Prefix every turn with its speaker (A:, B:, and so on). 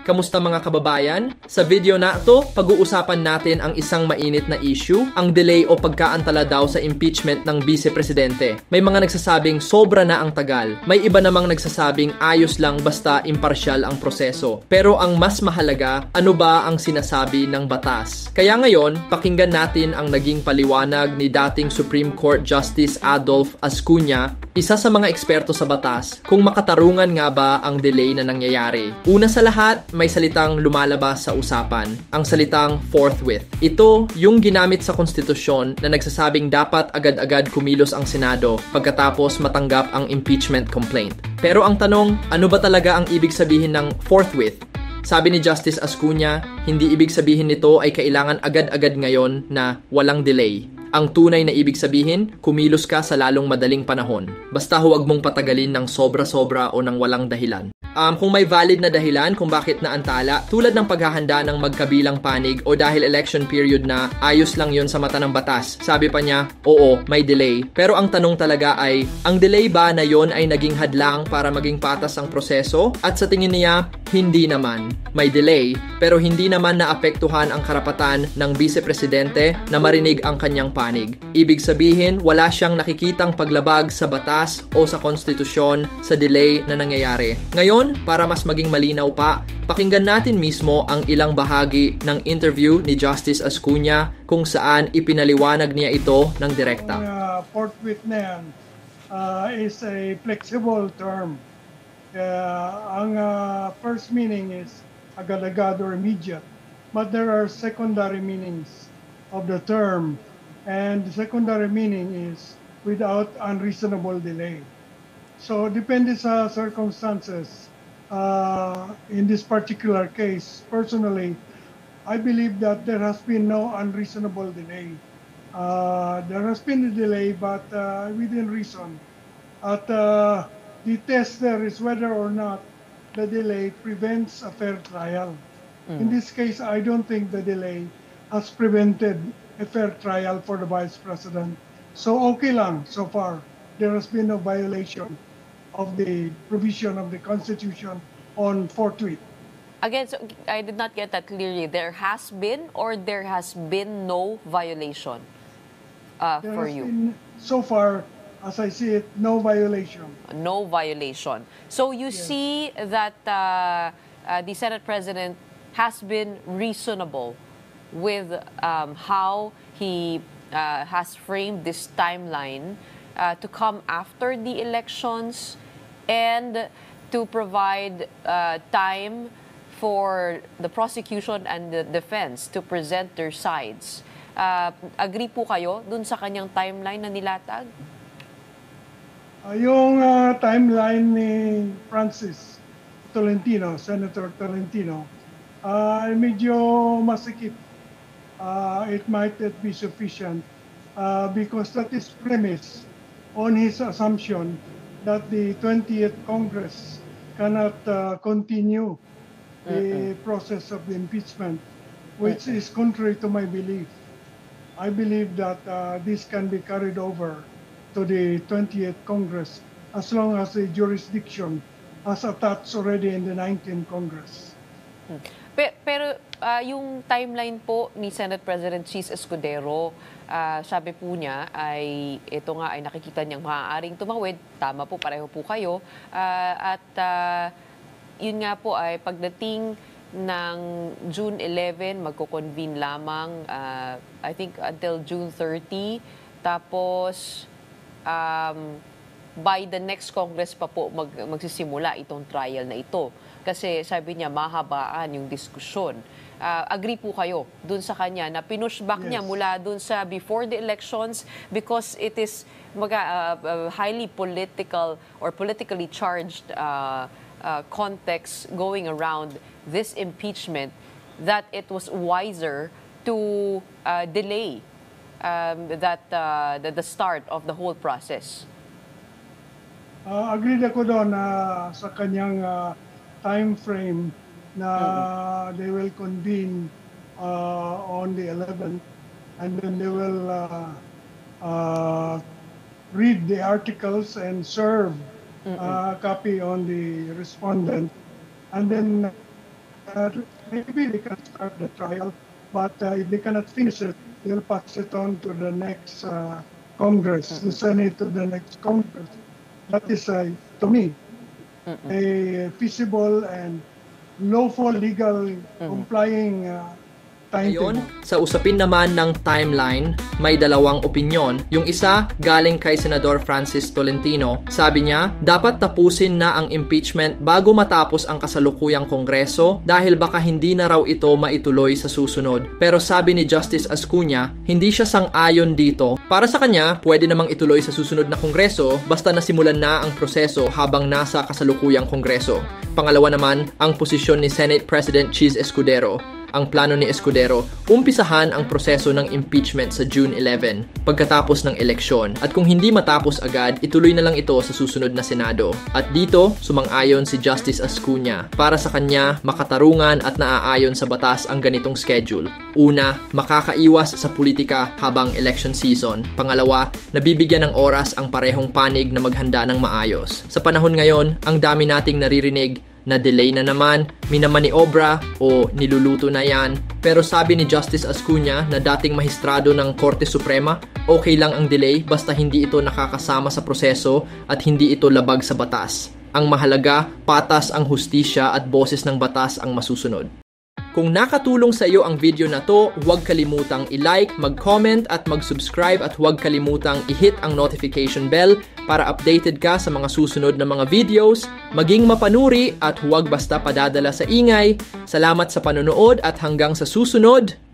A: Kamusta mga kababayan? Sa video na ito, pag-uusapan natin ang isang mainit na issue, ang delay o pagkaantala daw sa impeachment ng Vice Presidente. May mga nagsasabing sobra na ang tagal. May iba namang nagsasabing ayos lang basta imparsyal ang proseso. Pero ang mas mahalaga, ano ba ang sinasabi ng batas? Kaya ngayon, pakinggan natin ang naging paliwanag ni dating Supreme Court Justice Adolph Ascuna, isa sa mga eksperto sa batas, kung makatarungan nga ba ang delay na nangyayari. Una sa lahat, may salitang lumalabas sa usapan, ang salitang forthwith. Ito yung ginamit sa konstitusyon na nagsasabing dapat agad-agad kumilos ang Senado pagkatapos matanggap ang impeachment complaint. Pero ang tanong, ano ba talaga ang ibig sabihin ng forthwith? Sabi ni Justice Ascuna, hindi ibig sabihin nito ay kailangan agad-agad ngayon na walang delay. Ang tunay na ibig sabihin, kumilos ka sa lalong madaling panahon. Basta huwag mong patagalin ng sobra-sobra o ng walang dahilan. Kung may valid na dahilan kung bakit naantala, tulad ng paghahanda ng magkabilang panig o dahil election period na ayos lang yon sa mata ng batas. Sabi pa niya, oo, may delay. Pero ang tanong talaga ay, ang delay ba na yon ay naging hadlang para maging patas ang proseso? At sa tingin niya, hindi naman. May delay, pero hindi naman naapektuhan ang karapatan ng Vice Presidente na marinig ang kanyang panig. Ibig sabihin, wala siyang nakikitang paglabag sa batas o sa konstitusyon sa delay na nangyayari. Ngayon, para mas maging malinaw pa, pakinggan natin mismo ang ilang bahagi ng interview ni Justice Ascuna kung saan ipinaliwanag niya ito ng direkta.
B: Forthwith na yan is a flexible term. Ang first meaning is agad-agad or immediate, but there are secondary meanings of the term, and the secondary meaning is without unreasonable delay. So depende sa circumstances. In this particular case, personally, I believe that there has been no unreasonable delay. There has been a delay, but within reason. At the test there is whether or not the delay prevents a fair trial. In this case, I don't think the delay has prevented a fair trial for the Vice President. So okay lang so far. There has been no violation of the provision of the Constitution on forthwith.
C: Again, so I did not get that clearly. There has been or there has been no violation for you?
B: So far, as I see it, no violation.
C: No violation. So you see that the Senate President has been reasonable with how he has framed this timeline to come after the elections and to provide time for the prosecution and the defense to present their sides. Agree po kayo dun sa kanyang timeline na nilatag?
B: Yung timeline ni Francis Tolentino, Senator Tolentino, medyo masikip. It might not be sufficient because that is premised on his assumption that the 20th Congress cannot continue the process of the impeachment, which is contrary to my belief. I believe that this can be carried over to the 20th Congress as long as the jurisdiction has attached already in the 19th Congress.
C: Pero yung timeline po ni Senate President Chis Escudero, sabi po niya ay ito nga ay nakikita niyang maaaring tumawid. Tama po, pareho po kayo. At yun nga po ay pagdating ng June 11, magko-convene lamang, I think until June 30. Tapos by the next Congress pa po magsisimula itong trial na ito. Kasi sabi niya, mahabaan yung diskusyon. Agree po kayo dun sa kanya na pinushback niya mula dun sa before the elections because it is highly political or politically charged context going around this impeachment, that it was wiser to delay the start of the whole process.
B: Agreed ako doon sa kanyang time frame na they will convene on the 11th and then they will read the articles and serve a copy on the respondent, and then maybe they can start the trial, but if they cannot finish it, they'll pass it on to the next Congress, the Senate to the next Congress. That is, to me, a feasible and lawful, legal, complying
A: Ngayon, sa usapin naman ng timeline, may dalawang opinyon. Yung isa, galing kay Senador Francis Tolentino. Sabi niya, dapat tapusin na ang impeachment bago matapos ang kasalukuyang kongreso dahil baka hindi na raw ito maituloy sa susunod. Pero sabi ni Justice Ascuna, hindi siya sang-ayon dito. Para sa kanya, pwede namang ituloy sa susunod na kongreso basta nasimulan na ang proseso habang nasa kasalukuyang kongreso. Pangalawa naman, ang posisyon ni Senate President Cheese Escudero. Ang plano ni Escudero, umpisahan ang proseso ng impeachment sa June 11 pagkatapos ng eleksyon at kung hindi matapos agad, ituloy na lang ito sa susunod na Senado. At dito, sumang-ayon si Justice Ascuna. Para sa kanya, makatarungan at naaayon sa batas ang ganitong schedule. Una, makakaiwas sa politika habang election season. Pangalawa, nabibigyan ng oras ang parehong panig na maghanda ng maayos. Sa panahon ngayon, ang dami nating naririnig na delay na naman, minamaniobra o niluluto na yan. Pero sabi ni Justice Ascuna na dating mahistrado ng Korte Suprema, okay lang ang delay basta hindi ito nakakasama sa proseso at hindi ito labag sa batas. Ang mahalaga, patas ang hustisya at boses ng batas ang masusunod. Kung nakatulong sa iyo ang video na to, huwag kalimutang i-like, mag-comment at mag-subscribe at huwag kalimutang i-hit ang notification bell para updated ka sa mga susunod na mga videos, maging mapanuri at huwag basta padadala sa ingay. Salamat sa panonood at hanggang sa susunod!